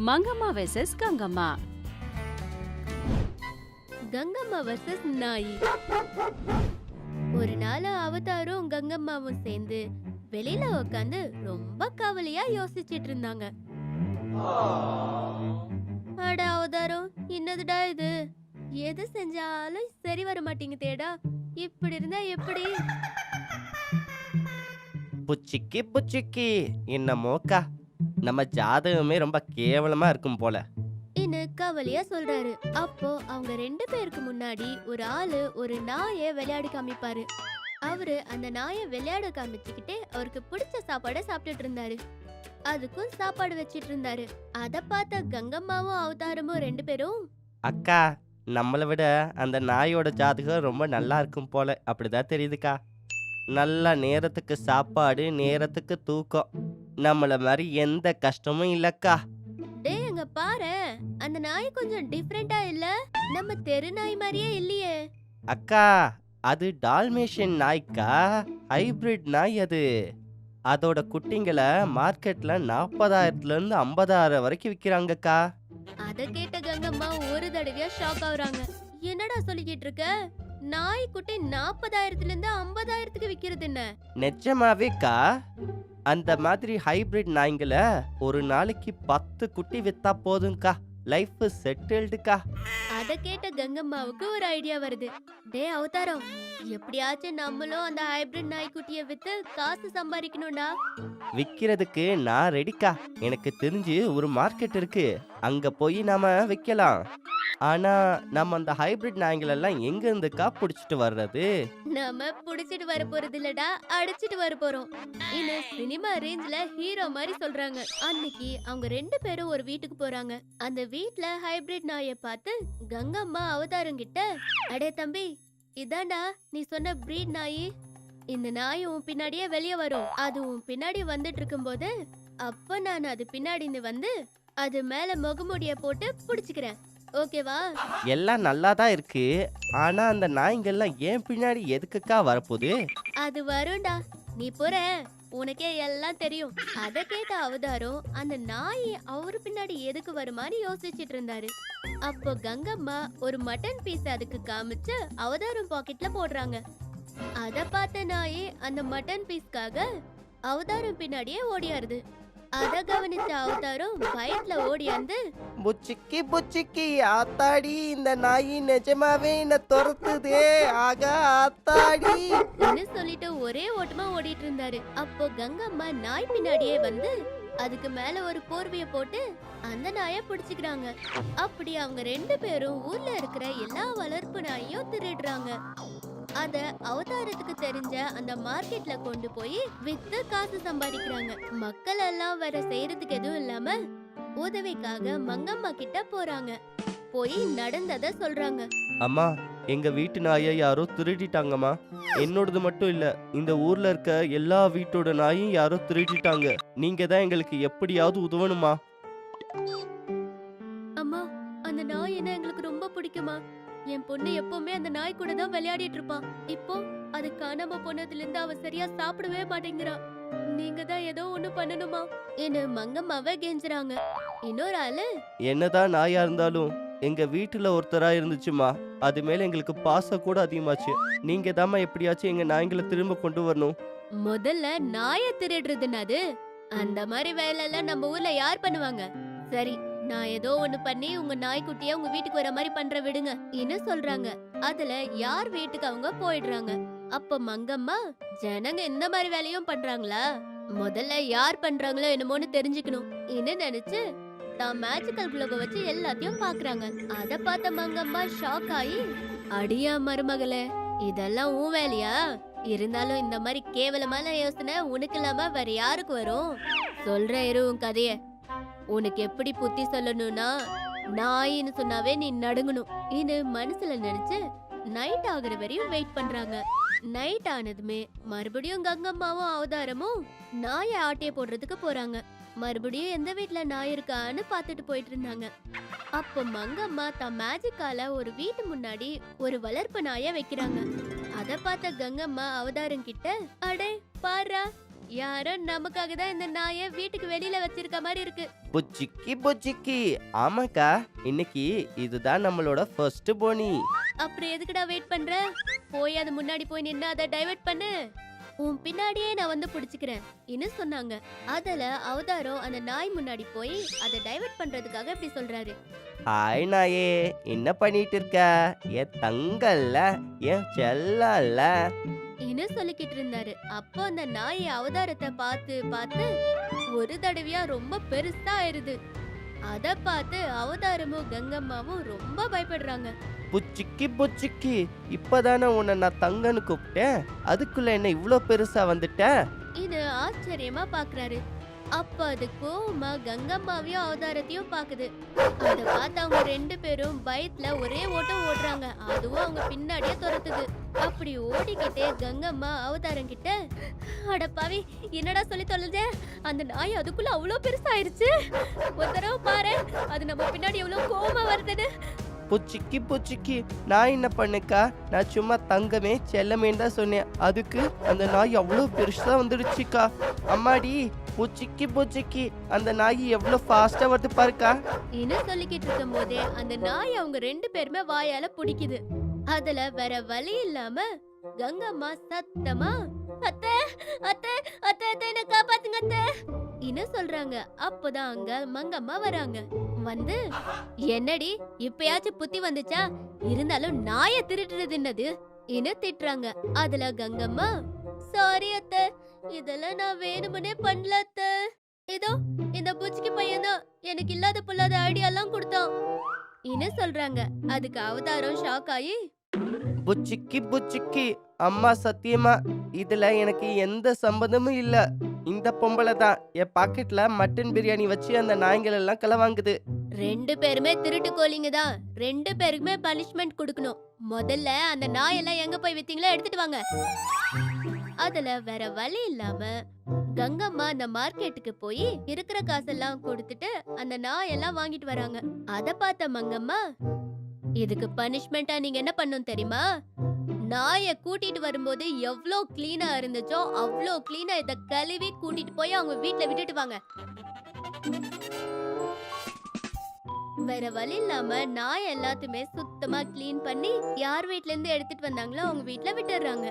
Mangamma versus Gangamma. Gangamma versus நாய். ஒரு நாள் அவதாரும் கங்கம்மாவும் சேர்ந்து வெளியில உட்காந்து ரொம்ப கவலையா யோசிச்சிட்டு இருந்தாங்க. அட அவதாரம், என்னதுடா இது? எது செஞ்சாலும் சரி வர மாட்டேங்குதேடா. இப்படி இருந்தா எப்படி? புச்சிக்கி புச்சிக்கி என்னமோக்கா, நம்ம ஜாதகமே ரொம்ப கேவலமா இருக்கும் போல. இன்னும் கவலையா சொல்றாரு. அப்போ அவங்க 2 பேருக்கு முன்னாடி ஒரு ஆளு ஒரு நாயை விளையாடி காமிப்பாரு. அவரு அந்த நாயை விளையாட காமிச்சுக்கிட்டே அவருக்கு பிடிச்ச சாப்பாடை சாப்பிட்டுட்டு இருந்தாரு. அதுக்கும் சாப்பாடு வச்சிட்டு இருந்தாரு. அத பார்த்த கங்கம்மாவும் அவதாரமும் 2 பேரும், அக்கா, நம்மளை விட அந்த நாயோட ஜாதகம் ரொம்ப நல்லா இருக்கும் போல, அப்படிதான் தெரியுதுக்கா. நல்லா நேரத்துக்கு சாப்பாடு, நேரத்துக்கு தூக்கம், நம்மள மாதிரி எந்த கஷ்டமும் இல்லக்கா. டேய் அங்க பாரு, அந்த நாய் கொஞ்சம் டிஃபரெண்டா இல்ல? நம்ம தெரு நாய் மாதிரியே இல்லையே. அக்கா, அது டால்மேஷியன் நாய்க்கா, ஹைபிரிட் நாய் அது. அதோட குட்டிங்களை மார்க்கெட்ல 40,000ல இருந்து 50,000 வரைக்கும் விற்கிறாங்கக்கா. அத கேட்ட கங்கம்மா ஒரு தடவையா ஷாக் ஆகுறாங்க. என்னடா சொல்லிக்கிட்டு இருக்க? நாய் குட்டி 40,000ல இருந்து 50,000க்கு விக்கிறது என்ன? நிஜமாவேக்கா, அந்த மாதிரி ஹைபிரிட் நாய்ங்களை ஒரு நாளைக்கு 10 குட்டி வித்தா போதும்க்கா, லைஃப் செட்டில்டுக்கா. அத கேட்ட கங்கம்மாவுக்கு ஒரு ஐடியா வருது. டே அவதாரம், எப்படியாச்சும் நம்மளும் அந்த ஹைபிரிட் நாய்க்குட்டிய வித்து காசு சம்பாதிக்கணும்டா. விக்கிறதுக்கு நான் ரெடிக்கா. எனக்கு தெரிஞ்சு ஒரு மார்க்கெட் இருக்கு, அங்க போய் நாம விக்கலாம். ஆனா நம்ம அந்த ஹைபிரிட் நாய்களெல்லாம் எங்க இருந்துக்கா புடிச்சிட்டு வர்றது? நாம புடிச்சிட்டு வர போறது இல்லடா, அடிச்சிட்டு வர போறோம். இன்னும் சினிமா ரேஞ்ச்ல ஹீரோ மாதிரி சொல்றாங்க. அன்னைக்கு அவங்க 2 பேரும் ஒரு வீட்டுக்கு போறாங்க. அந்த வீட்ல ஹைபிரிட் நாயை பார்த்து கங்கம்மா அவதாரம் கிட்ட, அடே தம்பி, இதாண்டா நீ சொன்ன பிரீட் நாய். இந்த நாய் உன் பின்னாடியே வெளியே வரும். அது உன் பின்னாடி வந்துட்டு இருக்கும்போது அப்ப நான் அது பின்னாடி வந்து அது மேல முகமூடிய போட்டு புடிச்சுக்கிறேன். ஓகேவா? எல்லாம் நல்லா தான் இருக்கு, ஆனா அந்த நாய்ங்கெல்லாம் ஏன் பின்னாடி எதுக்குக்கா வரப்போகுது? அது வரும்டா, நீ போற, உனக்கே எல்லாம் தெரியும். அத கேட்ட அவதாரம் அந்த நாய் அவரு பின்னாடி எதுக்கு வருமான்னு யோசிச்சுட்டு இருந்தாரு. அப்போ கங்கம்மா ஒரு மட்டன் பீஸ் அதுக்கு காமிச்சு அவதாரம் பாக்கெட்ல போடுறாங்க. அத பார்த்த நாயே அந்த மட்டன் பீஸ்க்காக அவதாரம் பின்னாடியே ஓடியாருது. அத கவனிச்ச அவதாரம் பயத்துல ஓடியாந்து, புச்சிக்கி புச்சிக்கி, ஆத்தாடி, இந்த நாய் நிஜமாவே என்ன துரத்துதே, ஆகா ஆத்தாடி சொல்லிட்டு ஒரே ஓட்டமா ஓடிட்டு இருந்தாரு. அப்போ கங்கம்மா நாய் பின்னாடியே வந்து அதுக்கு மேல ஒரு போர்வைய போட்டு அந்த நாயை பிடிச்சுக்கிறாங்க. அப்படி அவங்க 2 பேரும் ஊர்ல இருக்கிற எல்லா வளர்ப்பு நாயையும் திருடுறாங்க. அத அவதாரத்துக்கு தெரிஞ்ச அந்த மார்க்கெட்ல கொண்டு போய் வித்து காசு சம்பாதிக்கிறாங்க. மக்கள் எல்லாம் வேற செய்யறதுக்கு எதுவும் இல்லாம உதவிக்காக மங்கம்மா கிட்ட போறாங்க. போய் நடந்தத சொல்றாங்க. அம்மா, எங்க வீட்டு நாயை யாரோ திருடிட்டாங்கம்மா. என்னோடது மட்டும் இல்ல, இந்த ஊர்ல இருக்க எல்லா வீட்டோட நாயும் யாரோ திருடிட்டாங்க. நீங்க தான் எங்களுக்கு எப்படியாவது உதவணுமா? அம்மா, அந்த நாய் என்ன எங்களுக்கு ரொம்ப பிடிக்குமா? என் பொண்ணு எப்பவுமே அந்த நாய் கூட தான் விளையாடிட்டு இருப்பா. இப்போ அது காணாம போனதுல இருந்து அவ சரியா சாப்பிடவே மாட்டேங்கிறா. நீங்க தான் ஏதோ ஒண்ணு பண்ணணுமா? என்ன மங்கம்மாவை கெஞ்சுறாங்க. இன்னொரு ஆளு, என்னதான் நாயா இருந்தாலும் எங்க வீட்டுல ஒருத்தரா இருந்துச்சுமா, அது மேல எங்களுக்கு பாசம் கூட அதிகமாச்சு. நீங்க தாம்மா எப்படியாச்சும் எங்க நாய்களை திரும்ப கொண்டு வரணும். முதல்ல நாயை திருடுறதுனாது அந்த மாதிரி வேலை எல்லாம் நம்ம ஊர்ல யார் பண்ணுவாங்க? சரி, நான் ஏதோ ஒண்ணு பண்ணி உங்க நாய்க்குட்டிய உங்க வீட்டுக்கு வர மாதிரி பண்ற, விடுங்க இன்னும் சொல்றாங்க. அதுல யார் வீட்டுக்கு அவங்க போயிடுறாங்க. அப்ப மங்கம்மா, ஜனங்க இந்த மாதிரி வேலையும் பண்றாங்களா? முதல்ல யார் பண்றாங்களோ என்னமோன்னு தெரிஞ்சுக்கணும் இன்னும் நினைச்சு தான் மேஜிக்கல் குளோப வச்சு எல்லாத்தையும் பாக்குறாங்க. அத பார்த்த மங்கம்மா ஷாக் ஆகி, அடியா மருமகளே, இதெல்லாம் உன் வேலையா? இருந்தாலும் இந்த மாதிரி கேவலமான யோசனை உனக்கு இல்லாம வேற யாருக்கு வரும்? சொல்ற இரு உன் கதைய. உனக்கு எப்படி புத்தி சொல்லணும்னா, நாயின்னு சொன்னாவே நீ நடுங்கணும் இது மனசுல நினைச்சு நைட் ஆகுற வரையும் வெயிட் பண்றாங்க. நைட் ஆனதுமே மறுபடியும் கங்கம்மாவும் அவதாரமும் நாயை ஆட்டைய போடுறதுக்கு போறாங்க. மறுபடியும் எந்த வீட்ல நாய் இருக்கான்னு பாத்துட்டு போயிட்டு இருந்தாங்க. அப்போ மங்கம்மா தான் மேஜிக்கால ஒரு வீட்டு முன்னாடி ஒரு வளர்ப்பு நாயை வைக்கிறாங்க. அத பார்த்த கங்கம்மா அவதாரம் கிட்ட, அடே பாரா, யாரோ நமக்காக தான் இந்த நாயை வீட்டுக்கு வெளியில வச்சிருக்க மாதிரி இருக்கு. புச்சிக்கி புச்சிக்கி. ஆமாக்கா, இன்னைக்கு இதுதான் நம்மளோட ஃபர்ஸ்ட் போனி. அப்புறம் எதுக்குடா வெயிட் பண்ற? போய் அது முன்னாடி போய் நின்னு அதை டைவர்ட் பண்ணு. உன் பின்னாடியே நான் வந்து பிடிச்சுக்கிறேன் இன்னும் சொன்னாங்க. அதுல அவதாரம் அந்த நாய் முன்னாடி போய் அதை டைவர்ட் பண்றதுக்காக இப்படி சொல்றாரு. ஹாய் நாயே, என்ன பண்ணிட்டு இருக்க? என் தங்கல்ல, என் செல்லல்ல. இன்னும் சொல்லிக்கிட்டு இருந்தாரு. அப்போ அந்த நாய் அவதாரத்தை பார்த்து பார்த்து ஒரு தடவையா ரொம்ப பெருசா ஆயிருது. அத பார்த்து அவதாரமும் கங்கம்மாவும் ரொம்ப பயப்படுறாங்க. புச்சிக்கி புச்சிக்கி, இப்பதானே உன்னை நான் தங்கன்னு கூப்பிட்டேன், அதுக்குள்ள என்ன இவ்ளோ பெருசா வந்துட்ட? இது ஆச்சரியமா பாக்குறாரு. அப்ப அது கோவமா கங்கம்மாவையும் அவதாரத்தையும் பாக்குது. அத பார்த்து அவங்க 2 பேரும் பயத்துல ஒரே ஓட்டம் ஓடுறாங்க. அதுவும் அவங்க பின்னாடியே துரத்துது. அப்படி ஓடிக்கிட்டே கங்கம்மா அவதாரம் கிட்ட, அட பாவி, என்னடா சொல்லி தொலைஞ்ச? அந்த நாய் அதுக்குள்ள அவ்வளோ பெருசாயிருச்சு. ஒரு தடவை பாரு, அது நம்ம பின்னாடி எவ்வளவு கோவமா வருதுன்னு. புச்சிக்கி புச்சிக்கி, நான் என்ன பண்ணுக்கா? நான் சும்மா தங்கமே செல்லமேன்னு தான் சொன்னேன், அதுக்கு அந்த நாய் அவ்வளோ பெருசா வந்துடுச்சுக்கா. அம்மாடி, புச்சிக்கி புச்சிக்கி, அந்த நாய் எவ்வளோ ஃபாஸ்டா வருது பாருக்கா. இன்னும் சொல்லிக்கிட்டு இருக்கும் போதே அந்த நாய் அவங்க 2 பேருமே வாயால பிடிக்குது. அதுல வேற வழி இல்லாம கங்கம்மா சத்தமா, அத்தை அத்தை அத்தை அத்தை, என்ன காப்பாத்துங்க அத்தை இன்னும் சொல்றாங்க. அப்பதான் அங்க மங்கம்மா வராங்க. வந்து, என்னடி இப்பயாச்சும் புத்தி வந்துச்சா? இருந்தாலும் நாயை திருடுறது என்னது இன்னும் திட்டுறாங்க. அதுல கங்கம்மா, சாரி அத்தை, இதெல்லாம் நான் வேணுமுனே பண்ணல அத்தை. ஏதோ இந்த புச்சிக்கு பையன் தான் எனக்கு இல்லாத பொல்லாத ஐடியா எல்லாம் கொடுத்தான் இன்னும் சொல்றாங்க. அதுக்கு அவதாரம் ஷாக் ஆகி, புச்சிக்கி புச்சிக்கி, அம்மா சத்தியமா இதுல எனக்கு எந்த சம்பந்தமும் இல்ல. இந்த பொம்பளை தான் என் பாக்கெட்ல மட்டன் பிரியாணி வச்சு அந்த நாய்கள் எல்லாம் களவாங்குது. 2 பேருமே திருட்டு கோழிங்க தான். 2 பேருக்குமே பனிஷ்மெண்ட் கொடுக்கணும். முதல்ல அந்த நாயெல்லாம் எங்க போய் வித்தீங்களோ எடுத்துட்டு வாங்க. அதுல வேற வழி இல்லாம கங்கம்மா அந்த மார்க்கெட்டுக்கு போய் இருக்கிற காசெல்லாம் கொடுத்துட்டு அந்த நாயெல்லாம் வாங்கிட்டு வராங்க. அத பார்த்த மங்கம்மா, இதுக்கு பனிஷ்மெண்டா நீங்க என்ன பண்ணணும் தெரியுமா? நாயை கூட்டிட்டு வரும்போது எவ்வளோ கிளீனா இருந்துச்சோ அவ்வளோ கிளீனா இத கழுவி கூட்டிட்டு போய் அவங்க வீட்டுல விட்டுட்டு வாங்க. வேற வழி இல்லாம நாய் எல்லாத்தையுமே சுத்தமா கிளீன் பண்ணி யார் வீட்ல இருந்து எடுத்துட்டு வந்தாங்களோ அவங்க வீட்டுல விட்டுறாங்க.